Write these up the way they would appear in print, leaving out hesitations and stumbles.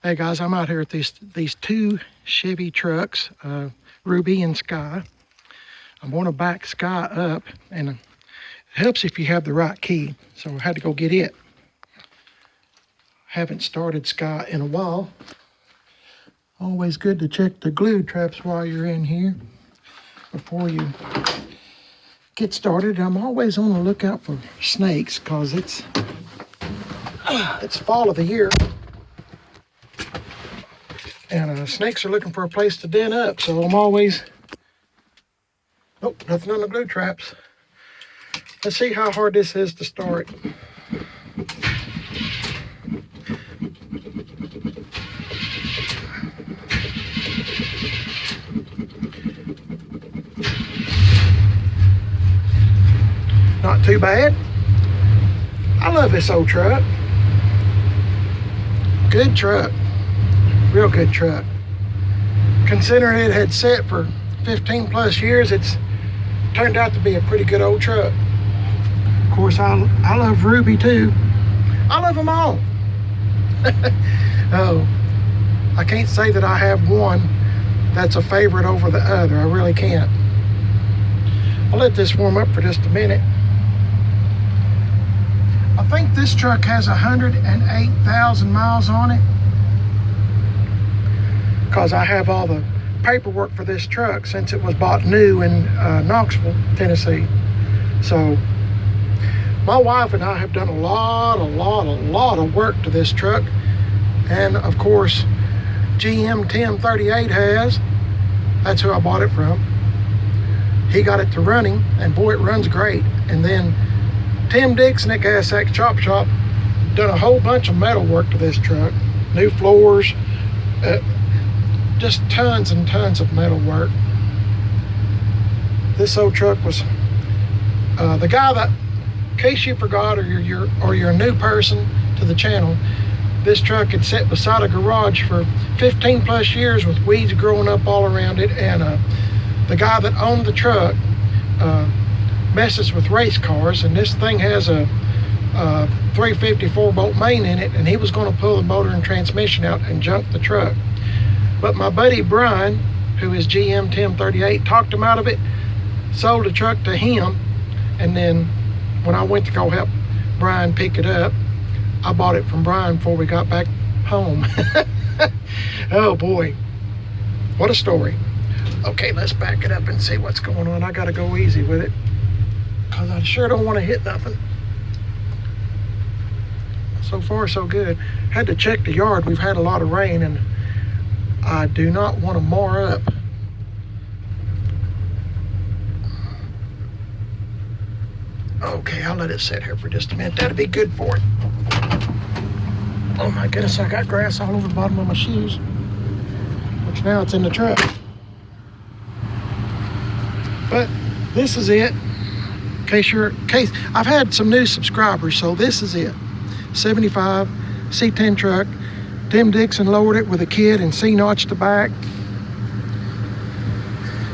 Hey guys, I'm out here at these two Chevy trucks, Ruby and Skye. I'm going to back Skye up, and it helps if you have the right key. So I had to go get it. Haven't started Skye in a while. Always good to check the glue traps while you're in here before you get started. I'm always on the lookout for snakes because it's fall of the year. And snakes are looking for a place to den up, so I'm always... Oh, nothing on the glue traps. Let's see how hard this is to start. Not too bad. I love this old truck. Good truck. Real good truck. Considering it had sat for 15 plus years, it's turned out to be a pretty good old truck. Of course, I love Ruby too. I love them all. Oh, I can't say that I have one that's a favorite over the other. I really can't. I'll let this warm up for just a minute. I think this truck has 108,000 miles on it, because I have all the paperwork for this truck since it was bought new in Knoxville, Tennessee. So my wife and I have done a lot of work to this truck. And of course, GM TIM38 has. That's who I bought it from. He got it to running, and boy, it runs great. And then Tim Dixon at Gas Sack Chop Shop done a whole bunch of metal work to this truck. New floors, just tons and tons of metal work. This old truck was the guy that, in case you forgot or you're a new person to the channel, this truck had sat beside a garage for 15 plus years with weeds growing up all around it. And the guy that owned the truck messes with race cars, and this thing has a 354 bolt main in it, and he was going to pull the motor and transmission out and junk the truck. But my buddy Brian, who is GM TIM38, talked him out of it, sold the truck to him, and then when I went to go help Brian pick it up, I bought it from Brian before we got back home. Oh boy, what a story. Okay, let's back it up and see what's going on. I gotta go easy with it, because I sure don't want to hit nothing. So far, so good. Had to check the yard. We've had a lot of rain, and I do not want to mar up. Okay, I'll let it sit here for just a minute. That'll be good for it. Oh my goodness, I got grass all over the bottom of my shoes, which now it's in the truck. But this is it. In case I've had some new subscribers, so this is it. 75 C10 truck. Tim Dixon lowered it with a kid and C-notched the back.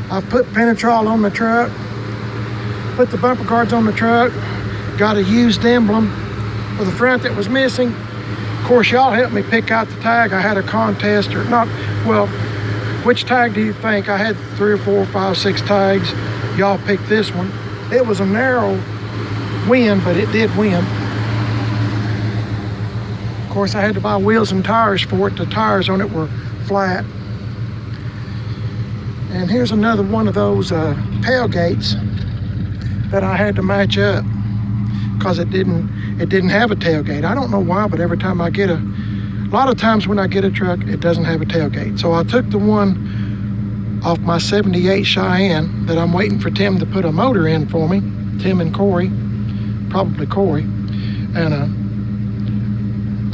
I've put Penetrol on the truck, put the bumper guards on the truck, got a used emblem for the front that was missing. Of course, y'all helped me pick out the tag. I had a contest, or not, well, which tag do you think? I had 3 or 4, 5, 6 tags. Y'all picked this one. It was a narrow win, but it did win. Of course, I had to buy wheels and tires for it. The tires on it were flat. And here's another one of those tailgates that I had to match up, because it didn't have a tailgate. I don't know why, but every time I get a lot of times when I get a truck, it doesn't have a tailgate. So I took the one off my 78 Cheyenne that I'm waiting for Tim to put a motor in for me. Tim and Corey, probably Corey. And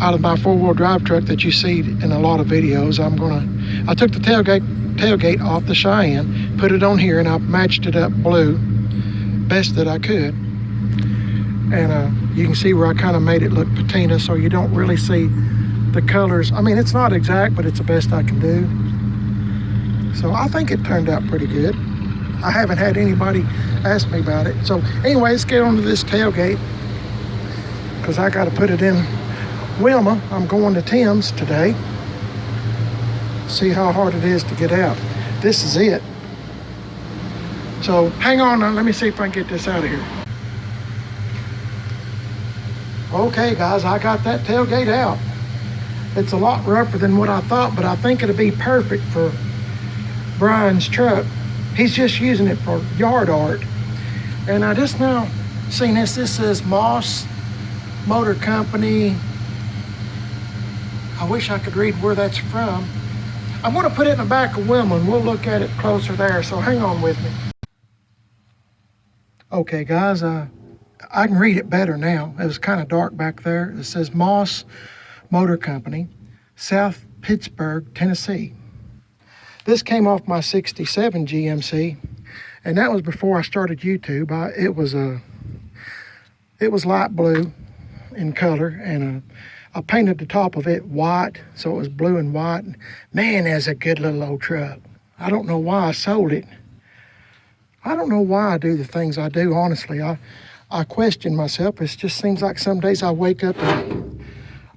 out of my 4-wheel drive truck that you see in a lot of videos, I took the tailgate off the Cheyenne, put it on here, and I matched it up blue best that I could. And you can see where I kind of made it look patina, so you don't really see the colors. I mean, it's not exact, but it's the best I can do. So I think it turned out pretty good. I haven't had anybody ask me about it. So anyway, let's get onto this tailgate, because I got to put it in Wilma. I'm going to Tim's today. See how hard it is to get out. This is it. So hang on now, let me see if I can get this out of here. Okay guys, I got that tailgate out. It's a lot rougher than what I thought, but I think it'll be perfect for Brian's truck. He's just using it for yard art. And I just now seen this. This says Moss Motor Company. I wish I could read where that's from. I'm going to put it in the back of Wilma and we'll look at it closer there, so hang on with me. Okay guys, I can read it better now. It was kind of dark back there. It says Moss Motor Company, South Pittsburgh, Tennessee. This came off my 67 GMC, and that was before I started YouTube. It was light blue in color, and I painted the top of it white, so it was blue and white. Man, that's a good little old truck. I don't know why I sold it. I don't know why I do the things I do, honestly. I question myself. It just seems like some days I wake up and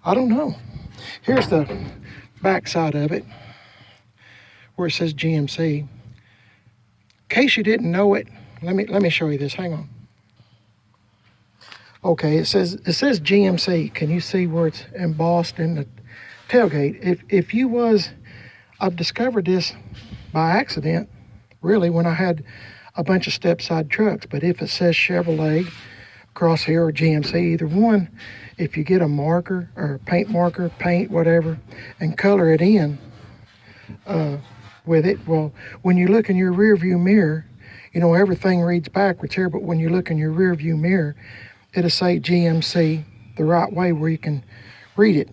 I don't know. Here's the back side of it, where it says GMC. In case you didn't know it, let me show you this. Hang on. Okay, it says GMC. Can you see where it's embossed in the tailgate? If you was, I've discovered this by accident, really, when I had a bunch of step-side trucks. But if it says Chevrolet across here or GMC, either one, if you get a marker or a paint marker, paint, whatever, and color it in with it, well, when you look in your rear view mirror, you know, everything reads backwards here, but when you look in your rear view mirror, it'll say GMC the right way where you can read it.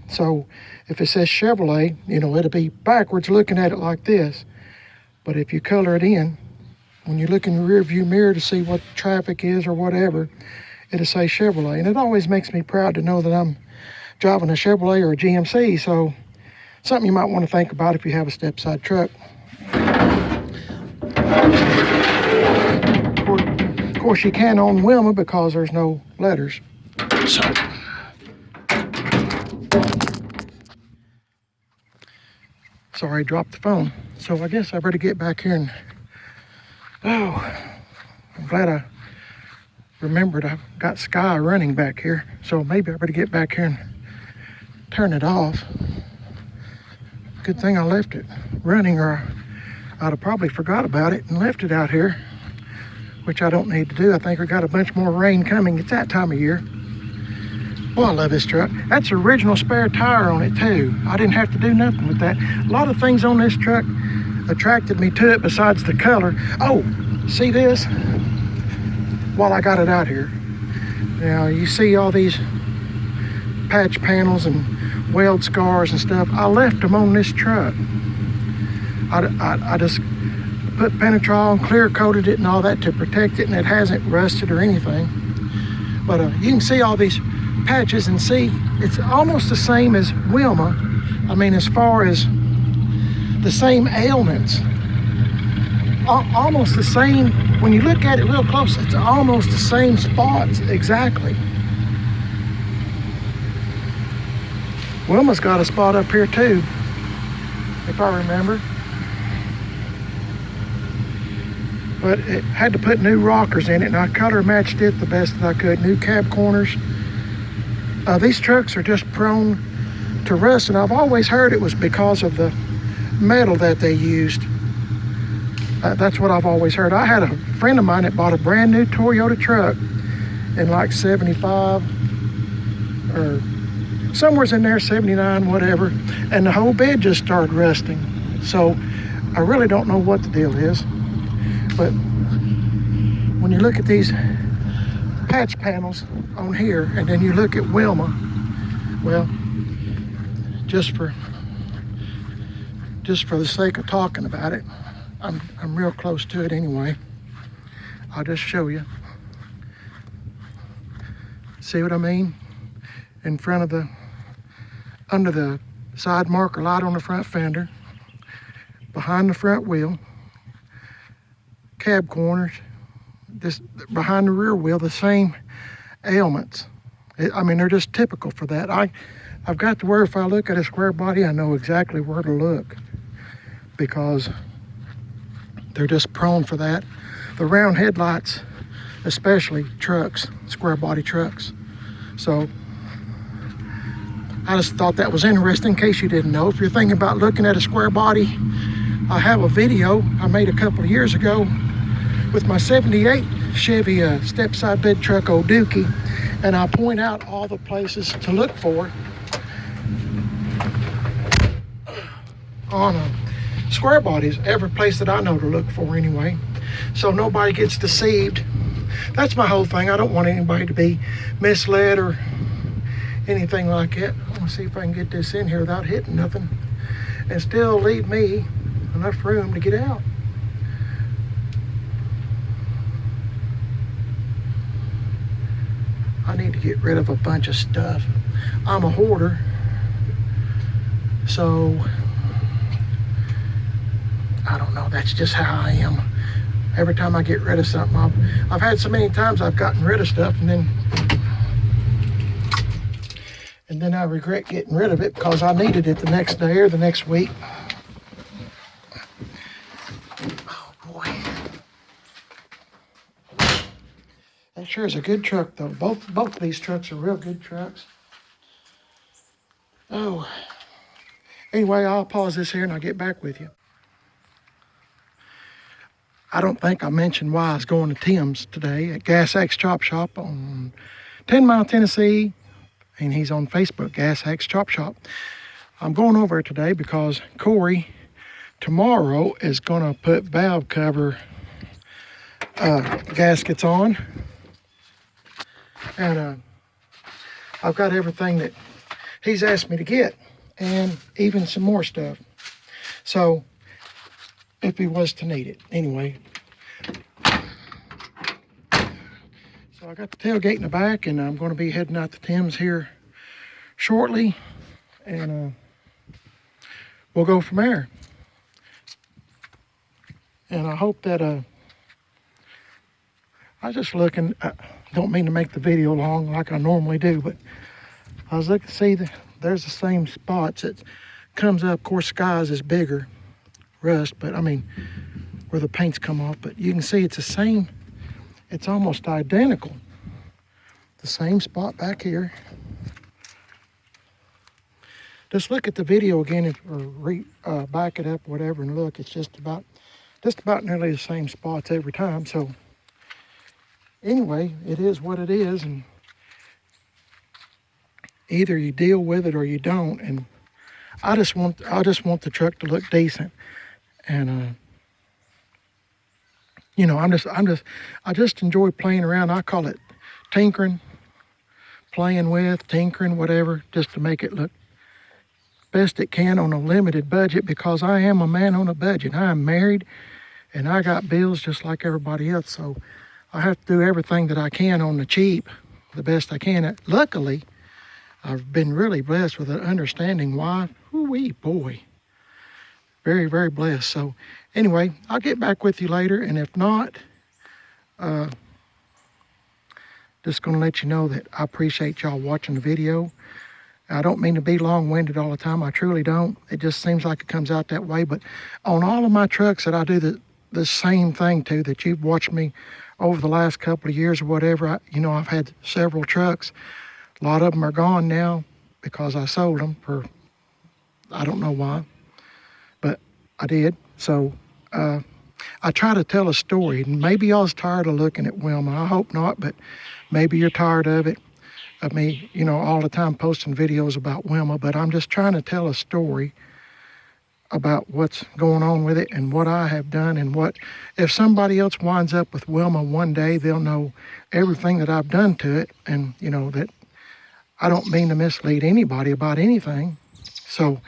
So if it says Chevrolet, you know, it'll be backwards looking at it like this. But if you color it in, when you look in your rear view mirror to see what traffic is or whatever, it'll say Chevrolet. And it always makes me proud to know that I'm driving a Chevrolet or a GMC. So something you might want to think about if you have a step-side truck. Of course, you can't own Wilma because there's no letters. So, sorry, dropped the phone. So I guess I better get back here and, I'm glad I remembered I've got Skye running back here. So maybe I better get back here and turn it off. Good thing I left it running, or I'd have probably forgot about it and left it out here, which I don't need to do. I think we got a bunch more rain coming. It's that time of year. Boy, I love this truck. That's the original spare tire on it too. I didn't have to do nothing with that. A lot of things on this truck attracted me to it besides the color. Oh, see this? While I got it out here. Now you see all these patch panels and weld scars and stuff. I left them on this truck. I just put Penetrol and clear coated it and all that to protect it, and it hasn't rusted or anything. But you can see all these patches and see it's almost the same as Wilma. I mean, as far as the same ailments, almost the same. When you look at it real close, it's almost the same spots exactly. Wilma's got a spot up here too, if I remember. But it had to put new rockers in it, and I color matched it the best that I could. New cab corners. These trucks are just prone to rust, and I've always heard it was because of the metal that they used. That's what I've always heard. I had a friend of mine that bought a brand new Toyota truck in like 75 or somewhere's in there, 79, whatever, and the whole bed just started rusting. So I really don't know what the deal is. But when you look at these patch panels on here, and then you look at Wilma, well, just for the sake of talking about it, I'm real close to it anyway. I'll just show you. See what I mean? In front of under the side marker light on the front fender, behind the front wheel, cab corners, this behind the rear wheel, the same ailments. I mean, they're just typical for that. I've got to where if I look at a square body, I know exactly where to look. because they're just prone for that. The round headlights, especially trucks, square body trucks. So I just thought that was interesting in case you didn't know. If you're thinking about looking at a square body, I have a video I made a couple of years ago with my 78 Chevy step-side bed truck, old Dookie, and I point out all the places to look for on square bodies, every place that I know to look for anyway, so nobody gets deceived. That's my whole thing. I don't want anybody to be misled or anything like that. I want to see if I can get this in here without hitting nothing and still leave me enough room to get out. I need to get rid of a bunch of stuff. I'm a hoarder, so I don't know, that's just how I am. Every time I get rid of something, I've had so many times I've gotten rid of stuff and then I regret getting rid of it because I needed it the next day or the next week. Oh boy. That sure is a good truck though. Both of these trucks are real good trucks. Oh. Anyway, I'll pause this here and I'll get back with you. I don't think I mentioned why I was going to Tim's today at GasX Chop Shop on 10 Mile, Tennessee. And he's on Facebook, GasX Chop Shop. I'm going over today because Corey tomorrow is gonna put valve cover gaskets on. And I've got everything that he's asked me to get and even some more stuff. So if he was to need it, anyway. So I got the tailgate in the back and I'm gonna be heading out to Tim's here shortly, and we'll go from there. And I hope that I was just looking, I don't mean to make the video long like I normally do, but I was looking to see that there's the same spots that comes up. Of course, Skye's is bigger, rust, but I mean where the paint's come off, but you can see it's the same, it's almost identical. The same spot back here. Just look at the video again or back it up, whatever, and look. It's just about nearly the same spots every time. So anyway, it is what it is, and either you deal with it or you don't. And I just want the truck to look decent, and you know, I just enjoy playing around. I call it tinkering, playing with, tinkering, whatever, just to make it look best it can on a limited budget, because I am a man on a budget. I am married and I got bills just like everybody else, so I have to do everything that I can on the cheap, the best I can. Luckily, I've been really blessed with an understanding wife. Ooh-wee, boy. Very, very blessed. So anyway, I'll get back with you later, and if not, just going to let you know that I appreciate y'all watching the video. I don't mean to be long-winded all the time. I truly don't. It just seems like it comes out that way. But on all of my trucks that I do the same thing to, that you've watched me over the last couple of years or whatever, you know, I've had several trucks. A lot of them are gone now because I sold them for, I don't know why, but I did. So I try to tell a story. Maybe y'all's tired of looking at Wilma. I hope not, but maybe you're tired of it. Of me, you know, all the time posting videos about Wilma, but I'm just trying to tell a story about what's going on with it and what I have done, and what, if somebody else winds up with Wilma one day, they'll know everything that I've done to it, and you know that I don't mean to mislead anybody about anything. So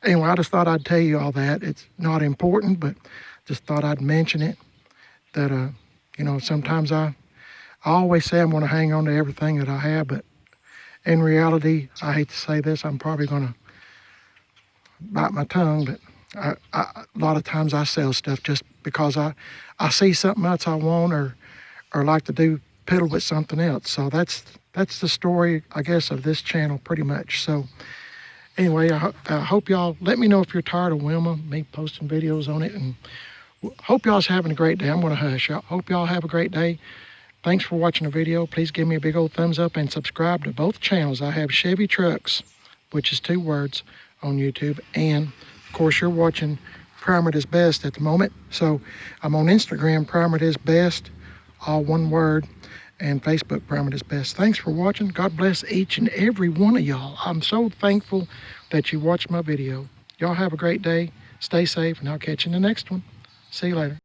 anyway, I just thought I'd tell you all that. It's not important, but just thought I'd mention it, that you know, sometimes I always say I'm going to hang on to everything that I have, but in reality, I hate to say this, I'm probably going to bite my tongue, but a lot of times I sell stuff just because I see something else I want, or like to do piddle with something else. So that's the story, I guess, of this channel pretty much. So Anyway, I hope y'all let me know if you're tired of Wilma, me posting videos on it, and hope y'all's having a great day. I'm going to hush. Hope y'all have a great day. Thanks for watching the video. Please give me a big old thumbs up and subscribe to both channels. I have Chevy Trucks, which is 2 words, on YouTube. And, of course, you're watching Primered is Best at the moment. So I'm on Instagram, Primered is Best, all 1 word, and Facebook, Primered is Best. Thanks for watching. God bless each and every one of y'all. I'm so thankful that you watched my video. Y'all have a great day. Stay safe, and I'll catch you in the next one. See you later.